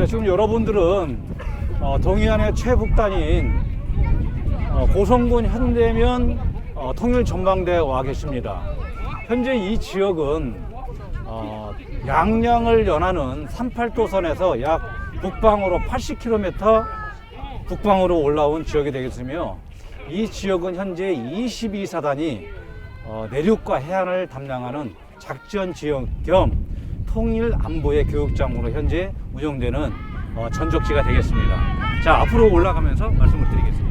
지금 여러분들은 동해안의 최북단인 고성군 현대면 통일전망대에 와 계십니다. 현재 이 지역은 양양을 연하는 38도선에서 약 북방으로 80km 북방으로 올라온 지역이 되겠으며, 이 지역은 현재 22사단이 내륙과 해안을 담당하는 작전 지역 겸 통일 안보의 교육장으로 현재 운영되는 전적지가 되겠습니다. 자, 앞으로 올라가면서 말씀을 드리겠습니다.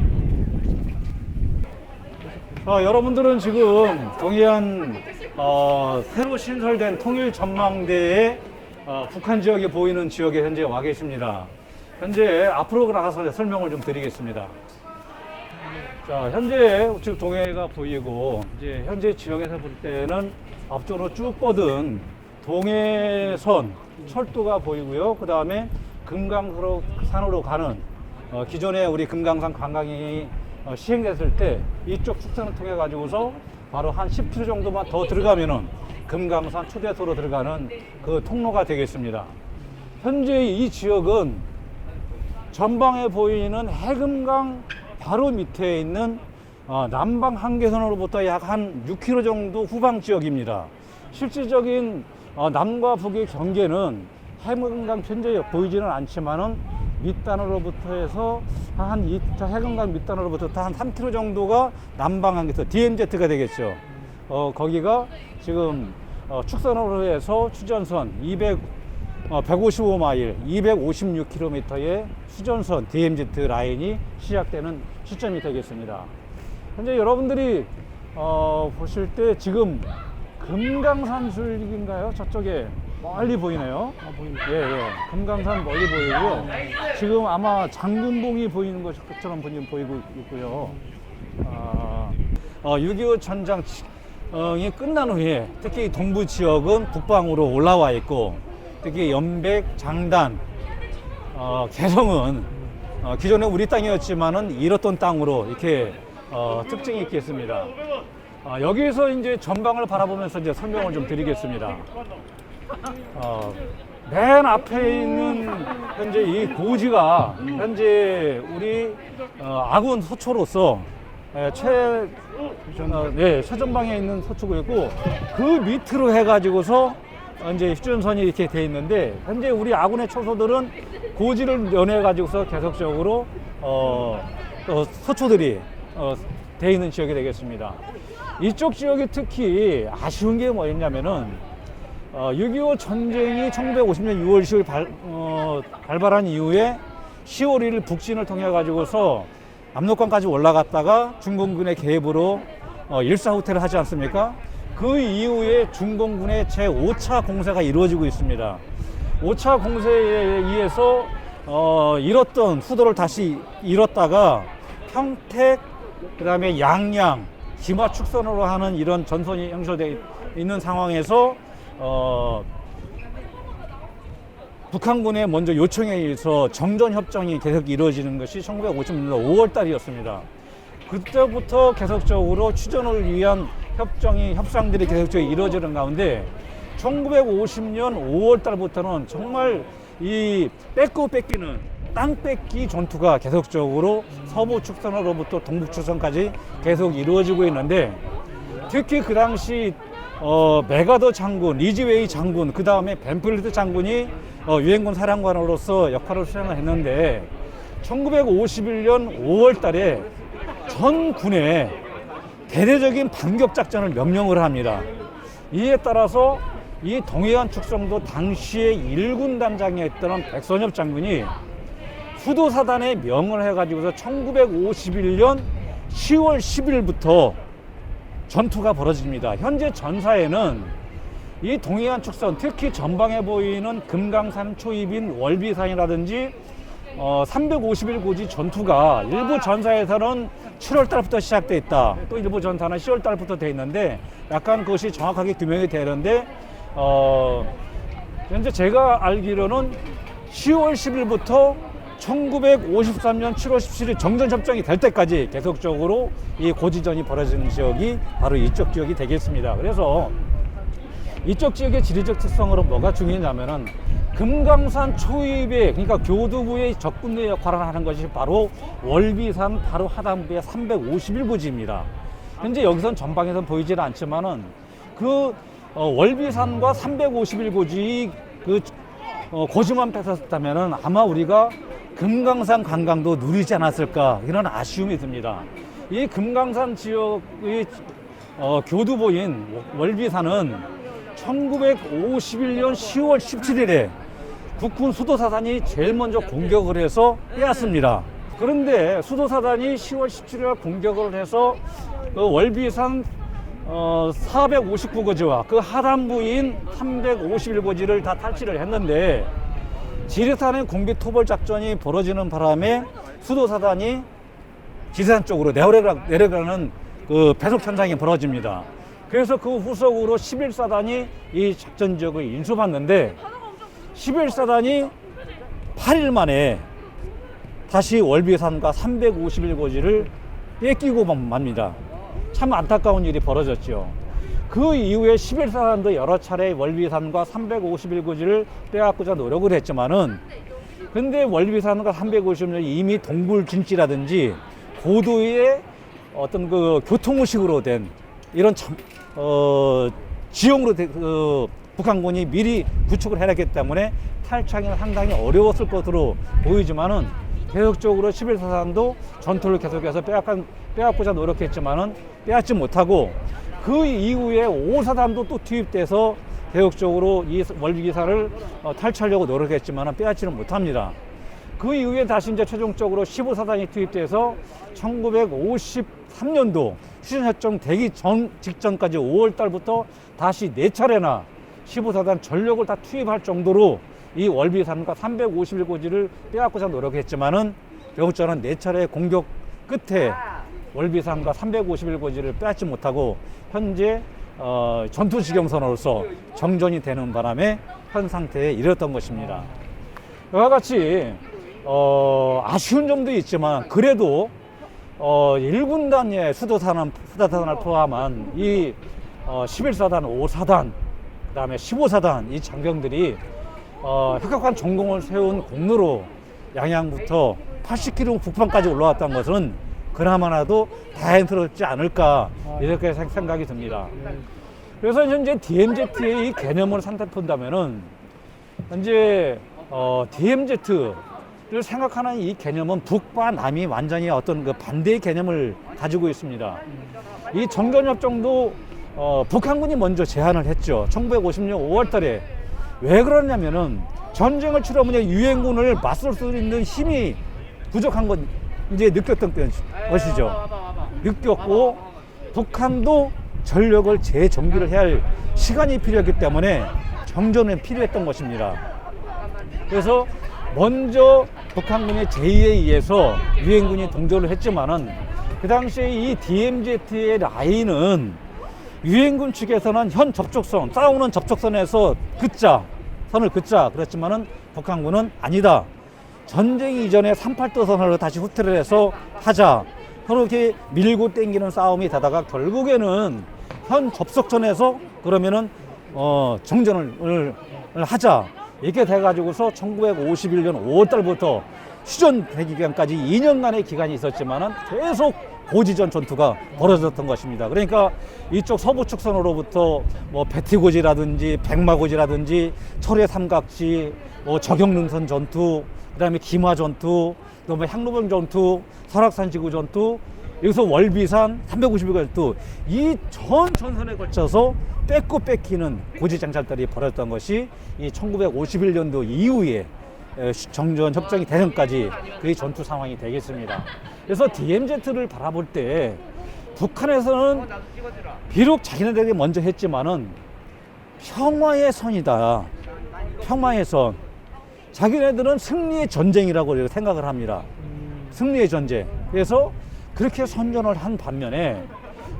여러분들은 지금 동해안 새로 신설된 통일전망대의 북한 지역이 보이는 지역에 현재 와 계십니다. 현재 앞으로 나가서 설명을 좀 드리겠습니다. 자, 현재 지금 동해가 보이고, 이제 현재 지역에서 볼 때는 앞쪽으로 쭉 뻗은 동해선 철도가 보이고요. 그 다음에 금강산으로 가는 기존에 우리 금강산 관광이 시행됐을 때 이쪽 축선을 통해 가지고서 바로 한 10km 정도만 더 들어가면은 금강산 초대소로 들어가는 그 통로가 되겠습니다. 현재 이 지역은 전방에 보이는 해금강 바로 밑에 있는 남방 한계선으로부터 약 한 6km 정도 후방 지역입니다. 실질적인 남과 북의 경계는 해금강 현재 보이지는 않지만은 밑단으로부터 해서 해금강 밑단으로부터 한 3km 정도가 남방 한계선 DMZ가 되겠죠. 거기가 지금 축선으로 해서 추전선 155마일 256km의 수전선 DMZ 라인이 시작되는 시점이 되겠습니다. 현재 여러분들이 보실 때 지금 금강산 줄기인가요? 저쪽에 멀리 보이네요. 예. 금강산 멀리 보이고요. 지금 아마 장군봉이 보이는 것처럼 보이고 있고요. 6.25 전장이 끝난 후에 특히 동부 지역은 북방으로 올라와 있고, 특히 연백, 장단, 개성은 기존에 우리 땅이었지만은 잃었던 땅으로 이렇게 특징이 있겠습니다. 여기서 이제 전방을 바라보면서 이제 설명을 좀 드리겠습니다. 맨 앞에 있는 현재 이 고지가 현재 우리 아군 서초로서 최전방에 있는 서초구였고, 그 밑으로 해가지고서 이제 휴전선이 이렇게 돼 있는데, 현재 우리 아군의 초소들은 고지를 연해 가지고서 계속적으로 서초들이 돼 있는 지역이 되겠습니다. 이쪽 지역이 특히 아쉬운 게 뭐였냐면은 6.25 전쟁이 1950년 6월 10일 발발한 이후에 10월 1일 북진을 통해 가지고서 압록강까지 올라갔다가 중공군의 개입으로 일사후퇴를 하지 않습니까? 그 이후에 중공군의 제5차 공세가 이루어지고 있습니다. 5차 공세에 의해서 잃었던 수도를 다시 잃었다가 평택, 그 다음에 양양, 기마 축선으로 하는 이런 전선이 형성되어 있는 상황에서 북한군의 먼저 요청에 의해서 정전협정이 계속 이루어지는 것이 1950년도 5월 달이었습니다. 그때부터 계속적으로 추전을 위한 협상들이 계속적으로 이루어지는 가운데 1950년 5월 달부터는 정말 이 뺏고 뺏기는 땅 뺏기 전투가 계속적으로 서부 축선으로부터 동북 축선까지 계속 이루어지고 있는데, 특히 그 당시 메가더 장군, 리즈웨이 장군, 그 다음에 벤플리트 장군이 유엔군 사령관으로서 역할을 수행을 했는데, 1951년 5월 달에 전 군에 대대적인 반격 작전을 명령을 합니다. 이에 따라서 이 동해안 축성도 당시에 1군 단장이었던 백선엽 장군이 수도사단에 명을 해가지고서 1951년 10월 10일부터 전투가 벌어집니다. 현재 전사에는 이 동해안 축선, 특히 전방에 보이는 금강산 초입인 월비산이라든지 350일 고지 전투가 일부 전사에서는 7월 달부터 시작돼 있다. 또 일부 전사는 10월 달부터 돼 있는데, 약간 그것이 정확하게 규명이 되는데, 현재 제가 알기로는 10월 10일부터 1953년 7월 17일 정전협정이 될 때까지 계속적으로 이 고지전이 벌어지는 지역이 바로 이쪽 지역이 되겠습니다. 그래서 이쪽 지역의 지리적 특성으로 뭐가 중요하냐면은 금강산 초입에, 그러니까 교두부의 적군의 역할을 하는 것이 바로 월비산 바로 하단부의 351고지입니다. 현재 여기선 전방에선 보이지는 않지만은 그 월비산과 351고지 그 고지만 뺏었다면은 아마 우리가 금강산 관광도 누리지 않았을까, 이런 아쉬움이 듭니다. 이 금강산 지역의 교두보인 월비산은 1951년 10월 17일에 국군 수도사단이 제일 먼저 공격을 해서 빼앗습니다. 그런데 수도사단이 10월 17일 공격을 해서 그 월비산 459고지와 그 하단부인 351고지를 다 탈취를 했는데, 지리산의 공비 토벌 작전이 벌어지는 바람에 수도사단이 지리산 쪽으로 내려가는 그 배속 현상이 벌어집니다. 그래서 그 후속으로 11사단이 이 작전 지역을 인수받는데, 11사단이 8일 만에 다시 월비산과 351고지를 뺏기고 맙니다. 참 안타까운 일이 벌어졌죠. 그 이후에 11사단도 여러 차례 월비산과 351고지를 빼앗고자 노력을 했지만은, 근데 월비산과 351고지는 이미 동굴진지라든지 고도의 어떤 그 교통의식으로 된 이런 지형으로 북한군이 미리 구축을 해놨기 때문에 탈취하기는 상당히 어려웠을 것으로 보이지만은, 계속적으로 11사단도 전투를 계속해서 빼앗고자 노력했지만은 빼앗지 못하고, 그 이후에 5사단도 또 투입돼서 계속적으로 이 월비산을 탈취하려고 노력했지만은 빼앗지는 못합니다. 그 이후에 다시 이제 최종적으로 15사단이 투입돼서 1953년도 휴전협정 되기 직전까지 5월 달부터 다시 4차례나 15사단 전력을 다 투입할 정도로 이 월비산과 351고지를 빼앗고자 노력했지만은 결국적으로는 4차례 공격 끝에 월비산과 351고지를 빼앗지 못하고 현재 전투지경선으로서 정전이 되는 바람에 현 상태에 이르렀던 것입니다. 이와 같이 아쉬운 점도 있지만, 그래도 1군단의 수도사단을 포함한 이 11사단, 5사단, 그 다음에 15사단 이 장병들이 혁혁한 전공을 세운 공로로 양양부터 80km 북방까지 올라왔던 것은 그나마라도 다행스럽지 않을까, 이렇게 생각이 듭니다. 그래서 현재 DMZ의 이 개념을 산탄한다면은, 현재 DMZ를 생각하는 이 개념은 북과 남이 완전히 어떤 그 반대의 개념을 가지고 있습니다. 이 정전협정도 북한군이 먼저 제안을 했죠. 1950년 5월 달에. 왜 그러냐면은 전쟁을 치러면 유엔군을 맞설 수 있는 힘이 부족한 건 이제 느꼈던 것이죠. 느꼈고, 북한도 전력을 재정비를 해야 할 시간이 필요했기 때문에 정전은 필요했던 것입니다. 그래서 먼저 북한군의 제의에 의해서 유엔군이 동조를 했지만은, 그 당시에 이 DMZ의 라인은 유엔군 측에서는 현 접촉선, 싸우는 접촉선에서 선을 긋자 그랬지만은, 북한군은 아니다, 전쟁 이전에 38도선으로 다시 후퇴를 해서 하자, 서로 이렇게 밀고 땡기는 싸움이 되다가 결국에는 현 접촉선에서 그러면은 정전을 하자, 이렇게 돼가지고서 1951년 5월 달부터 휴전 대기간까지 2년간의 기간이 있었지만은 계속 고지전 전투가 벌어졌던 것입니다. 그러니까 이쪽 서부 축선으로부터 뭐 배티고지라든지 백마고지라든지 철의 삼각지, 저경능선 전투, 그다음에 기마 전투, 또 뭐 향로병 전투, 설악산 지구 전투, 여기서 월비산 350일 전투, 이 전 전선에 걸쳐서 뺏고 뺏기는 고지 장찰들이 벌어졌던 것이 이 1951년도 이후에 정전 협정이 되전까지 그 전투 상황이 되겠습니다. 그래서 DMZ를 바라볼 때 북한에서는 비록 자기네들에게 먼저 했지만은 평화의 선이다. 평화의 선. 자기네들은 승리의 전쟁이라고 생각을 합니다. 승리의 전쟁. 그래서 그렇게 선전을 한 반면에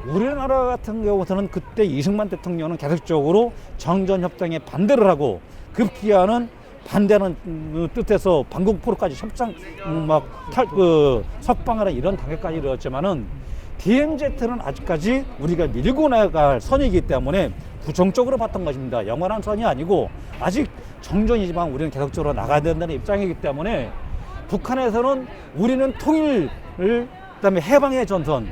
우리나라 같은 경우는 그때 이승만 대통령은 계속적으로 정전협정에 반대를 하고 급기야는 반대하는 뜻에서 반공포로까지 협상 석방하는 이런 단계까지 이르렀지만은 DMZ는 아직까지 우리가 밀고 나갈 선이기 때문에 부정적으로 봤던 것입니다. 영원한 선이 아니고 아직 정전이지만 우리는 계속적으로 나가야 된다는 입장이기 때문에 북한에서는 우리는 통일을 그다음에 해방의 전선,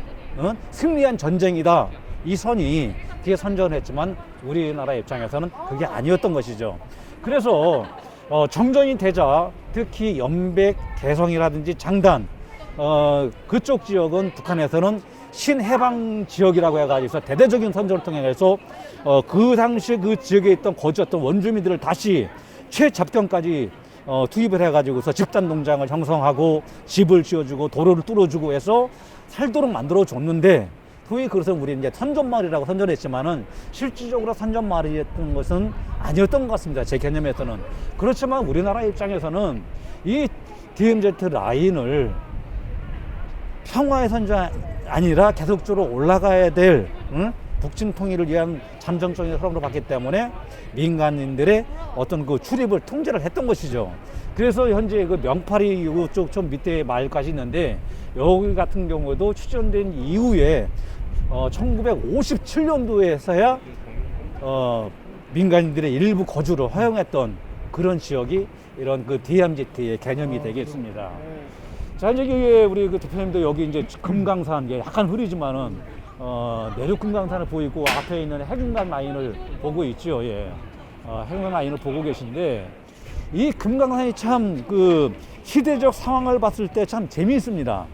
승리한 전쟁이다. 이 선이 뒤에 선전을 했지만 우리나라 입장에서는 그게 아니었던 것이죠. 그래서 정전이 되자 특히 연백, 개성이라든지 장단 그쪽 지역은 북한에서는 신해방 지역이라고 해가지고 대대적인 선전을 통해서 그 당시 그 지역에 있던 거주했던 원주민들을 다시 최접경까지 투입을 해가지고서 집단 농장을 형성하고 집을 지어주고 도로를 뚫어주고 해서 살도록 만들어 줬는데 소위 그래서 우리 이제 선전마을이라고 선전했지만은 실질적으로 선전마을이었던 것은 아니었던 것 같습니다. 제 개념에서는. 그렇지만 우리나라 입장에서는 이 DMZ 라인을 평화의 선전 아니라 계속적으로 올라가야 될 북진 통일을 위한 잠정적인 흐름으로 봤기 때문에 민간인들의 어떤 그 출입을 통제를 했던 것이죠. 그래서 현재 그 명파리 쪽 좀 밑에 마을까지 있는데 여기 같은 경우도 추진된 이후에 1957년도에서야 민간인들의 일부 거주를 허용했던 그런 지역이 이런 그 DMZ의 개념이 되겠습니다. 자, 이제 우리 그 대표님도 여기 이제 금강산, 약간 흐리지만은 내륙 금강산을 보이고 앞에 있는 해금강 라인을 보고 있죠. 예. 해금강 라인을 보고 계신데 이 금강산이 참 그 시대적 상황을 봤을 때 참 재미있습니다.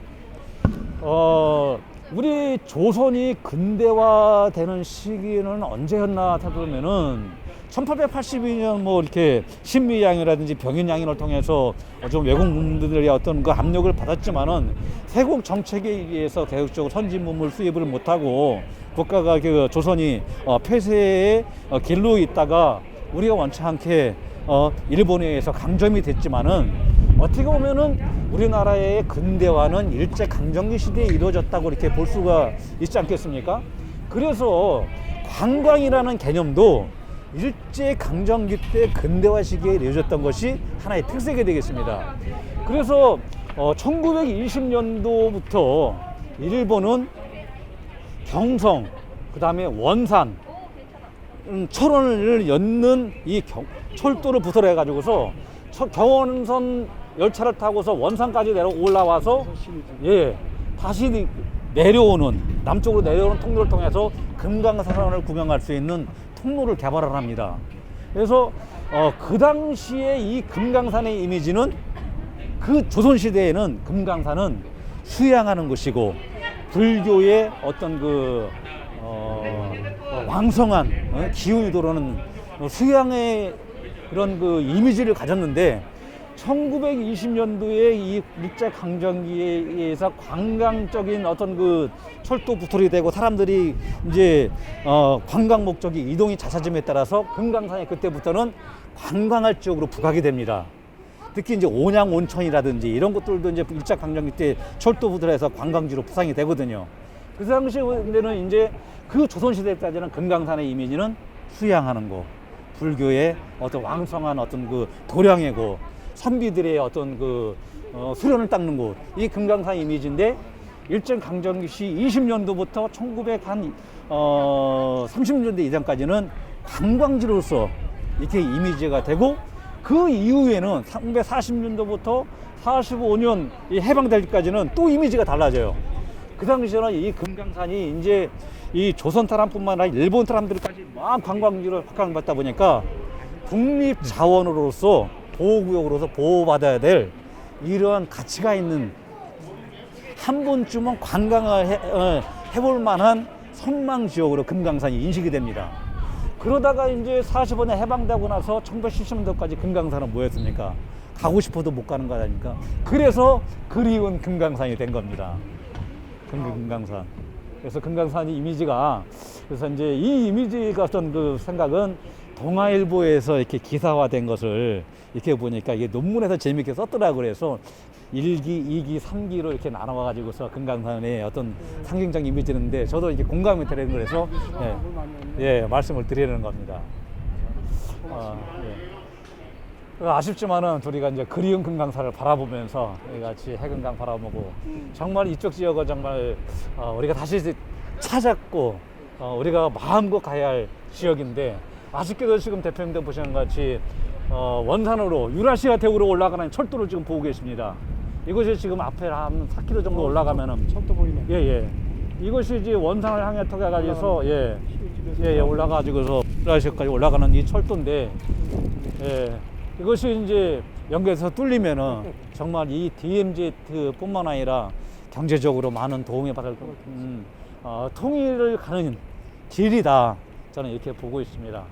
우리 조선이 근대화되는 시기는 언제였나 찾아보면은 1882년 뭐 이렇게 신미양이라든지 병인양인을 통해서 좀 외국인들의 어떤 그 압력을 받았지만은 세국 정책에 의해서 계속적으로 선진물을 수입을 못하고 국가가 그 조선이 폐쇄의 길로 있다가 우리가 원치 않게 일본에 의해서 강점이 됐지만은 어떻게 보면은 우리나라의 근대화는 일제 강점기 시대에 이루어졌다고 이렇게 볼 수가 있지 않겠습니까? 그래서 관광이라는 개념도 일제 강점기 때 근대화 시기에 이루어졌던 것이 하나의 특색이 되겠습니다. 그래서 1920년도부터 일본은 경성, 그 다음에 원산, 철원을 엮는 이 철도를 부설해 해가지고서 경원선 열차를 타고서 원산까지 올라와서 다시 내려오는 남쪽으로 내려오는 통로를 통해서 금강산을 구경할 수 있는 통로를 개발을 합니다. 그래서 그 당시에 이 금강산의 이미지는 그 조선시대에는 금강산은 수양하는 곳이고 불교의 어떤 그 왕성한 기운이 들어오는 수양의 그런 그 이미지를 가졌는데 1920년도에 이 일제 강점기에 의해서 관광적인 어떤 그 철도 부설이 되고 사람들이 이제 관광 목적이 이동이 잦아짐에 따라서 금강산이 그때부터는 관광할 지역으로 부각이 됩니다. 특히 이제 온양 온천이라든지 이런 것들도 이제 일제 강점기 때 철도 부설해서 관광지로 부상이 되거든요. 그 당시에는 이제 그 조선시대까지는 금강산의 이미지는 수양하는 곳, 불교의 어떤 왕성한 어떤 그 도량이고 선비들의 어떤 그 수련을 닦는 곳, 이 금강산 이미지인데 일제 강점기 시 20년도부터 1930년대 이전까지는 관광지로서 이렇게 이미지가 되고 그 이후에는 1940년도부터 45년 해방될 때까지는 또 이미지가 달라져요. 그 당시에는 이 금강산이 이제 이 조선 사람뿐만 아니라 일본 사람들까지 막 관광지로 확장받다 보니까 국립자원으로서 보호구역으로서 보호받아야 될 이러한 가치가 있는 한 번쯤은 관광을 해볼 만한 선망지역으로 금강산이 인식이 됩니다. 그러다가 이제 45년 해방되고 나서 1970년도까지 금강산은 뭐였습니까? 가고 싶어도 못 가는 거 아닙니까? 그래서 그리운 금강산이 된 겁니다. 금강산. 그래서 금강산이 이미지가, 그래서 이제 이 이미지가 어떤 그 생각은 동아일보에서 이렇게 기사화된 것을 이렇게 보니까 이게 논문에서 재밌게 썼더라고요. 그래서 1기, 2기, 3기로 이렇게 나눠가지고서 금강산의 어떤 상징적 이미지인데 저도 이렇게 공감이 되는 거라서 말씀을 드리는 겁니다. 아쉽지만은 우리가 이제 그리운 금강산을 바라보면서 같이 해금강 바라보고 정말 이쪽 지역은 정말 우리가 다시 찾았고 우리가 마음껏 가야 할 지역인데, 아쉽게도 지금 대표님들 보시는 것 같이 원산으로 유라시아 대구로 올라가는 철도를 지금 보고 계십니다. 이것이 지금 앞에 한 4km 정도 올라가면은 철도 보이네. 예. 이것이 이제 원산을 향해 통해가지고서 올라가지고서 유라시아까지 올라가는 이 철도인데, 이것이 이제 연결해서 뚫리면은 정말 이 DMZ뿐만 아니라 경제적으로 많은 도움이 받을 통일을 가는 길이다, 저는 이렇게 보고 있습니다.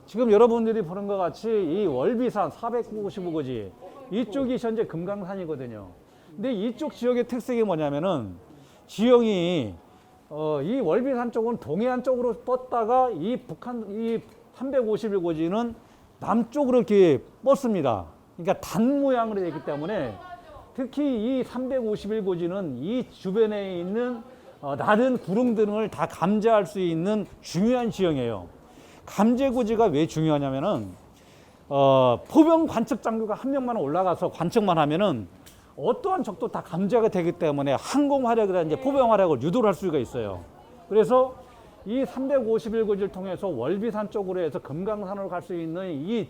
지금 여러분들이 보는 것 같이 이 월비산 495고지 이쪽이 현재 금강산이거든요. 근데 이쪽 지역의 특색이 뭐냐면은 지형이 이 월비산 쪽은 동해안 쪽으로 뻗다가 이 북한 이 351고지는 남쪽으로 이렇게 뻗습니다. 그러니까 단 모양으로 되어 있기 때문에 특히 이 351고지는 이 주변에 있는 낮은 구름 등을 다 감지할 수 있는 중요한 지형이에요. 감제고지가 왜 중요하냐면은 포병 관측 장교가 한 명만 올라가서 관측만 하면은 어떠한 적도 다 감지가 되기 때문에 항공 화력이라든지 포병 화력을 유도를 할 수가 있어요. 그래서 이 351고지를 통해서 월비산 쪽으로 해서 금강산으로 갈 수 있는 이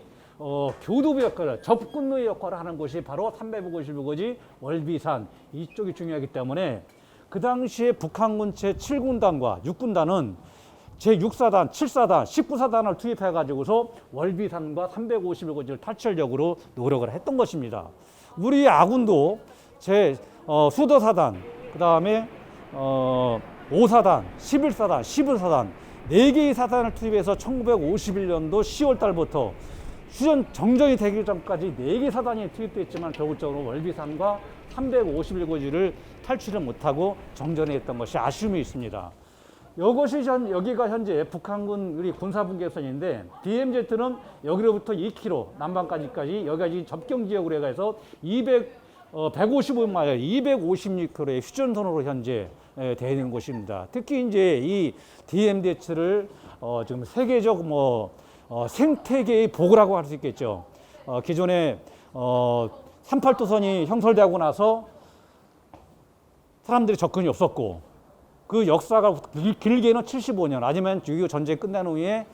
교두부 역할을, 접근로의 역할을 하는 곳이 바로 351고지 월비산 이쪽이 중요하기 때문에 그 당시에 북한군 제7군단과 6군단은 제6사단, 7사단, 19사단을 투입해 가지고서 월비산과 351고지를 탈출력으로 노력을 했던 것입니다. 우리 아군도 수도사단, 그 다음에 5사단, 11사단, 12사단 4개의 사단을 투입해서 1951년도 10월 달부터 휴전 정전이 되기 전까지 4개 사단이 투입됐지만 결국적으로 월비산과 351고지를 탈출을 못하고 정전했던 것이 아쉬움이 있습니다. 여기가 현재 북한군 우리 군사분계선인데, DMZ는 여기로부터 2km 남반까지까지 여기까지 접경지역으로 해서 155마일, 256km의 휴전선으로 현재 되는 곳입니다. 특히 이제 이 DMZ를 지금 세계적 생태계의 보고라고 할 수 있겠죠. 기존에 38도선이 형성되고 나서 사람들이 접근이 없었고, 그 역사가 길게는 75년, 아니면 6.25 전쟁이 끝난 후에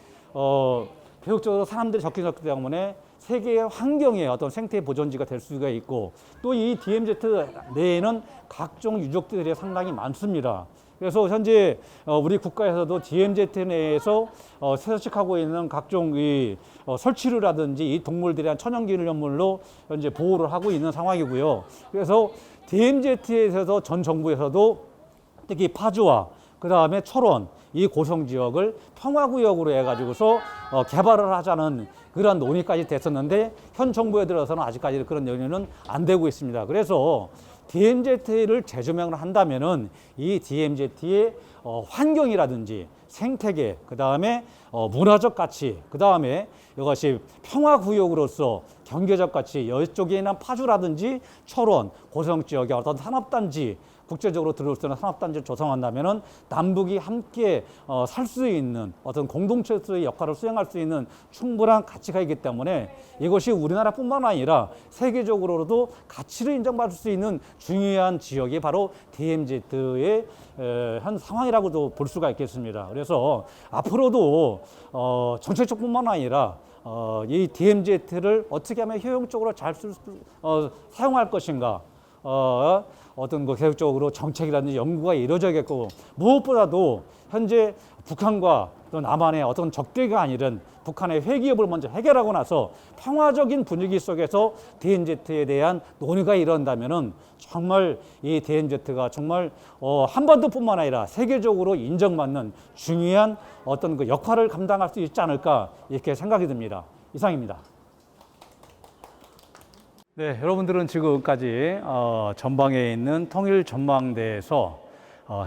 계속적으로 사람들이 접근이 없기 때문에 세계의 환경의 어떤 생태 보존지가 될 수가 있고, 또 이 DMZ 내에는 각종 유적들이 상당히 많습니다. 그래서 현재 우리 국가에서도 DMZ 내에서 서식하고 있는 각종 이 설치류라든지 이 동물들에 대한 천연기념물로 현재 보호를 하고 있는 상황이고요. 그래서 DMZ에서 전 정부에서도 특히 파주와 그 다음에 철원 이 고성 지역을 평화구역으로 해가지고서 개발을 하자는 그런 논의까지 됐었는데, 현 정부에 들어서는 아직까지 그런 논의는 안 되고 있습니다. 그래서 DMZ를 재조명을 한다면은 이 DMZ의 환경이라든지 생태계, 그 다음에 문화적 가치, 그 다음에 이것이 평화구역으로서 경제적 가치, 이쪽에 있는 파주라든지 철원, 고성 지역의 어떤 산업단지, 국제적으로 들어올 수 있는 산업단지를 조성한다면은 남북이 함께 살 수 있는 어떤 공동체의 역할을 수행할 수 있는 충분한 가치가 있기 때문에 이것이 우리나라뿐만 아니라 세계적으로도 가치를 인정받을 수 있는 중요한 지역이 바로 DMZ의 현 상황이라고도 볼 수가 있겠습니다. 그래서 앞으로도 정책적뿐만 아니라 이 DMZ를 어떻게 하면 효용적으로 잘 사용할 것인가, 어떤 계속적으로 정책이라든지 연구가 이루어져야겠고, 무엇보다도 현재 북한과 또 남한의 어떤 적대가 아니른 북한의 회기업을 먼저 해결하고 나서 평화적인 분위기 속에서 DMZ에 대한 논의가 이런다면은 정말 이 DMZ가 정말 한반도뿐만 아니라 세계적으로 인정받는 중요한 어떤 그 역할을 감당할 수 있지 않을까, 이렇게 생각이 듭니다. 이상입니다. 네, 여러분들은 지금까지 전방에 있는 통일전망대에서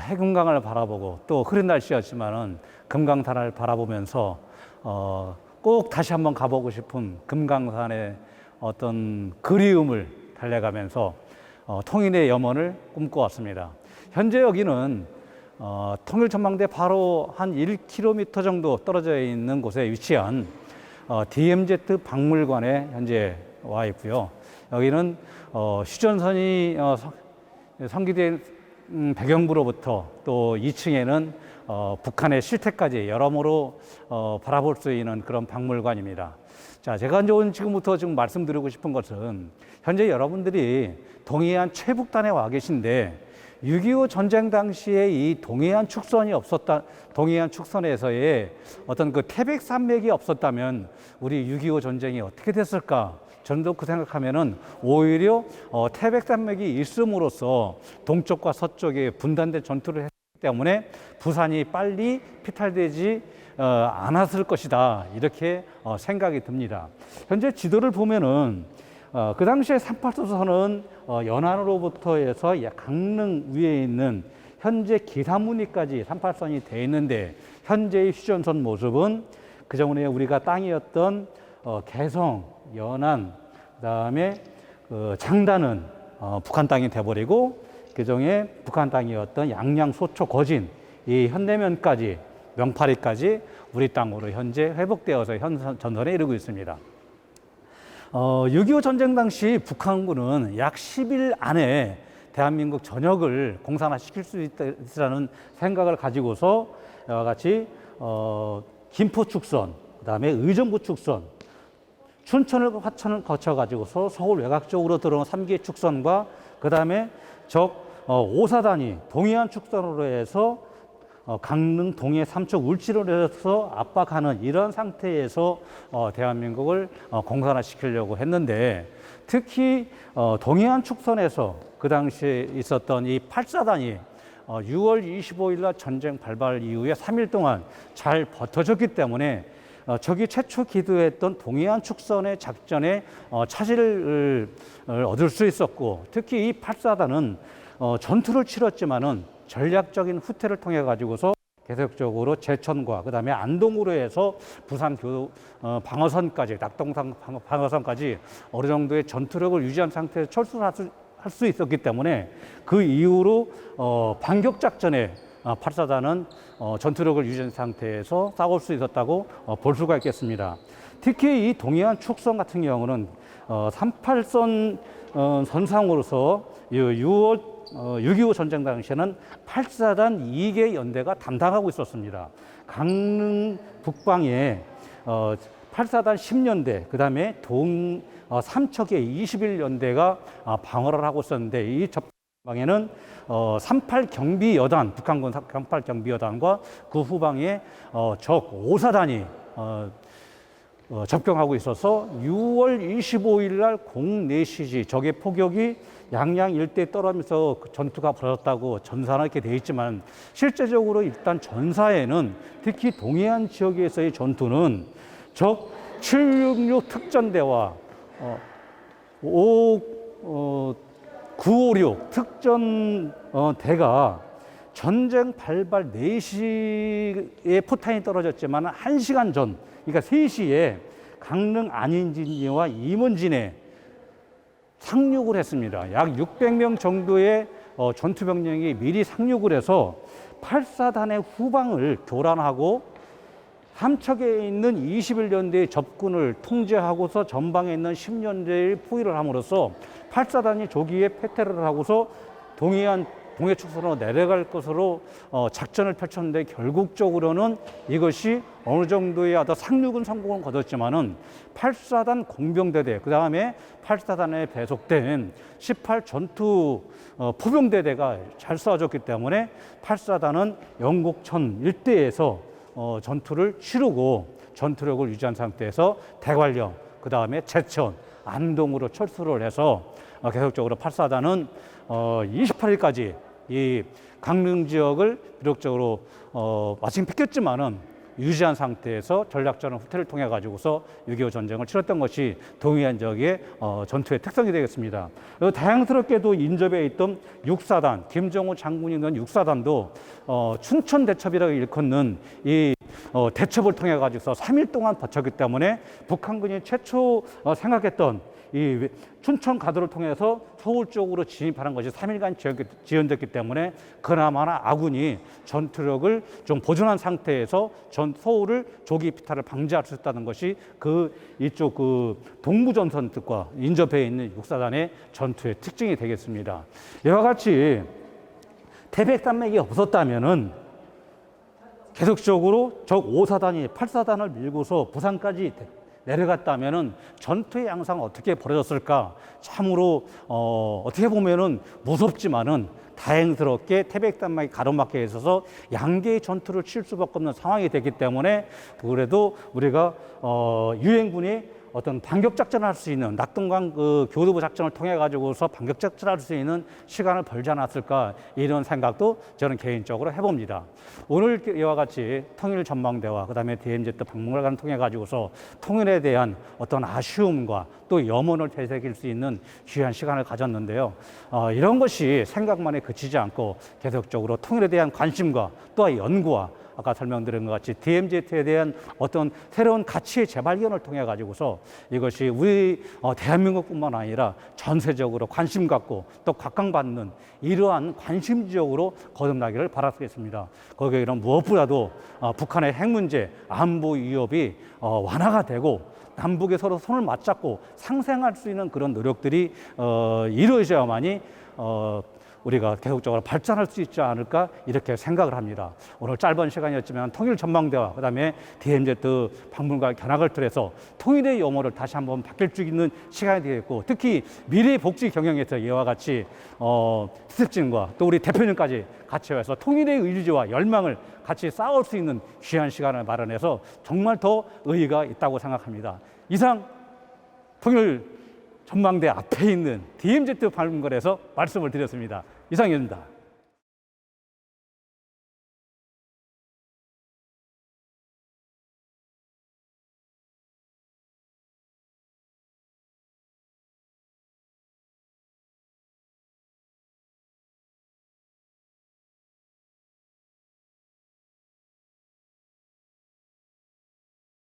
해금강을 바라보고, 또 흐린 날씨였지만은 금강산을 바라보면서 꼭 다시 한번 가보고 싶은 금강산의 어떤 그리움을 달래가면서 통일의 염원을 꿈꿔왔습니다. 현재 여기는 통일전망대 바로 한 1km 정도 떨어져 있는 곳에 위치한 DMZ 박물관에 현재 와 있고요. 여기는 휴전선이 성기된 배경부로부터, 또 2층에는 북한의 실태까지 여러모로 바라볼 수 있는 그런 박물관입니다. 자, 제가 이제 오늘 지금부터 지금 말씀드리고 싶은 것은 현재 여러분들이 동해안 최북단에 와 계신데 6.25 전쟁 당시에 이 동해안 축선에서의 어떤 그 태백산맥이 없었다면 우리 6.25 전쟁이 어떻게 됐을까? 저는 그 생각하면은 오히려 태백산맥이 있음으로써 동쪽과 서쪽에 분단된 전투를 했기 때문에 부산이 빨리 피탈되지 않았을 것이다. 이렇게 생각이 듭니다. 현재 지도를 보면은 그 당시에 38도선은 연안으로부터 해서 강릉 위에 있는 현재 기사무늬까지 38선이 되어 있는데 현재의 휴전선 모습은 그전에 우리가 땅이었던 개성, 연안, 그다음에 장단은 북한 땅이 돼버리고 그중에 북한 땅이었던 양양, 소초, 거진 이 현대면까지 명파리까지 우리 땅으로 현재 회복되어서 현 전선에 이르고 있습니다. 6.25 전쟁 당시 북한군은 약 10일 안에 대한민국 전역을 공산화시킬 수 있다는 생각을 가지고서 이와 같이 김포 축선, 그다음에 의정부 축선, 춘천을 화천을 거쳐가지고서 서울 외곽 쪽으로 들어온 3개 축선과 그다음에 적 5사단이 동해안 축선으로 해서 강릉 동해 삼척 울지로 해서 압박하는 이런 상태에서 대한민국을 공산화시키려고 했는데 특히 동해안 축선에서 그 당시에 있었던 이 8사단이 6월 25일 날 전쟁 발발 이후에 3일 동안 잘 버텨줬기 때문에 적이 최초 기도했던 동해안 축선의 작전에 차질을 얻을 수 있었고 특히 이 8사단은 전투를 치렀지만은 전략적인 후퇴를 통해 가지고서 계속적으로 제천과 그다음에 안동으로 해서 부산 방어선까지 낙동강 방어선까지 어느 정도의 전투력을 유지한 상태에서 철수할 수 있었기 때문에 그 이후로 반격 작전에 8사단은 전투력을 유지한 상태에서 싸울 수 있었다고 볼 수가 있겠습니다. 특히 이 동해안 축선 같은 경우는 38선 선상으로서 6.25 전쟁 당시에는 8사단 2개 연대가 담당하고 있었습니다. 강릉 북방에 8사단 10연대, 그 다음에 삼척의 21연대가 방어를 하고 있었는데 이 전방에는 38경비여단, 북한군 38경비여단과 그 후방에 적 5사단이 접경하고 있어서 6월 25일 날 04시지 적의 포격이 양양 일대에 떨어지면서 전투가 벌어졌다고 전사는 이렇게 되어 있지만 실제적으로 일단 전사에는 특히 동해안 지역에서의 전투는 적 766 특전대와 956 특전대가 전쟁 발발 4시에 포탄이 떨어졌지만 1시간 전, 그러니까 3시에 강릉 안인진리와 임원진에 상륙을 했습니다. 약 600명 정도의 전투병력이 미리 상륙을 해서 8사단의 후방을 교란하고 삼척에 있는 21연대의 접근을 통제하고서 전방에 있는 10연대의 포위를 함으로써 8사단이 조기에 패퇴를 하고서 동해 축선으로 내려갈 것으로 작전을 펼쳤는데 결국적으로는 이것이 어느 정도의 어떤 상륙은 성공을 거뒀지만은 8사단 공병대대, 그 다음에 8사단에 배속된 18 전투 포병대대가 잘 쏴줬기 때문에 8사단은 영곡천 일대에서 전투를 치르고 전투력을 유지한 상태에서 대관령, 그 다음에 제천, 안동으로 철수를 해서 계속적으로 8사단은 28일까지 이 강릉 지역을 비록적으로 마침 뺏겼지만은 유지한 상태에서 전략전을 후퇴를 통해 가지고서 6.25 전쟁을 치렀던 것이 동해안 지역의 전투의 특성이 되겠습니다. 다양스럽게도 인접해 있던 6사단, 김정우 장군이 있는 6사단도 춘천 대첩이라고 일컫는 이 대첩을 통해 가지고서 3일 동안 버텼기 때문에 북한군이 최초 생각했던 이 춘천 가도를 통해서 서울 쪽으로 진입하는 것이 3일간 지연됐기 때문에 그나마나 아군이 전투력을 좀 보존한 상태에서 서울을 조기 피탈을 방지할 수 있다는 것이 이쪽 동부전선 뜻과 인접해 있는 6사단의 전투의 특징이 되겠습니다. 이와 같이 태백산맥이 없었다면은 계속적으로 적 5사단이 8사단을 밀고서 부산까지 내려갔다면은 전투의 양상은 어떻게 벌어졌을까? 참으로 어떻게 보면은 무섭지만은 다행스럽게 태백단막이 가로막혀 있어서 양계의 전투를 칠 수밖에 없는 상황이 됐기 때문에 그래도 우리가 유엔군이 어떤 반격 작전을 할 수 있는 낙동강 그 교두보 작전을 통해 가지고서 반격 작전을 할 수 있는 시간을 벌지 않았을까 이런 생각도 저는 개인적으로 해봅니다. 오늘 이와 같이 통일 전망대와 그다음에 DMZ 박물관을 통해 가지고서 통일에 대한 어떤 아쉬움과 또 염원을 되새길 수 있는 귀한 시간을 가졌는데요. 이런 것이 생각만에 그치지 않고 계속적으로 통일에 대한 관심과 또 연구와 아까 설명드린 것 같이 DMZ에 대한 어떤 새로운 가치의 재발견을 통해 가지고서 이것이 우리 대한민국뿐만 아니라 전 세적으로 관심 갖고 또 각광받는 이러한 관심 지역으로 거듭나기를 바라겠습니다. 거기에는 무엇보다도 북한의 핵 문제, 안보 위협이 완화가 되고 남북이 서로 손을 맞잡고 상생할 수 있는 그런 노력들이 이루어져야만이 우리가 계속적으로 발전할 수 있지 않을까 이렇게 생각을 합니다. 오늘 짧은 시간이었지만 통일 전망대와 그다음에 DMZ 박물관 견학을 통해서 통일의 용어를 다시 한번 바뀔 수 있는 시간이 되겠고 특히 미래 복지 경영에서 이와 같이 스텝진과 또 우리 대표님까지 같이 와서 통일의 의지와 열망을 같이 쌓을 수 있는 귀한 시간을 마련해서 정말 더 의의가 있다고 생각합니다. 이상 통일 전망대 앞에 있는 DMZ 박물관에서 말씀을 드렸습니다. 이상입니다.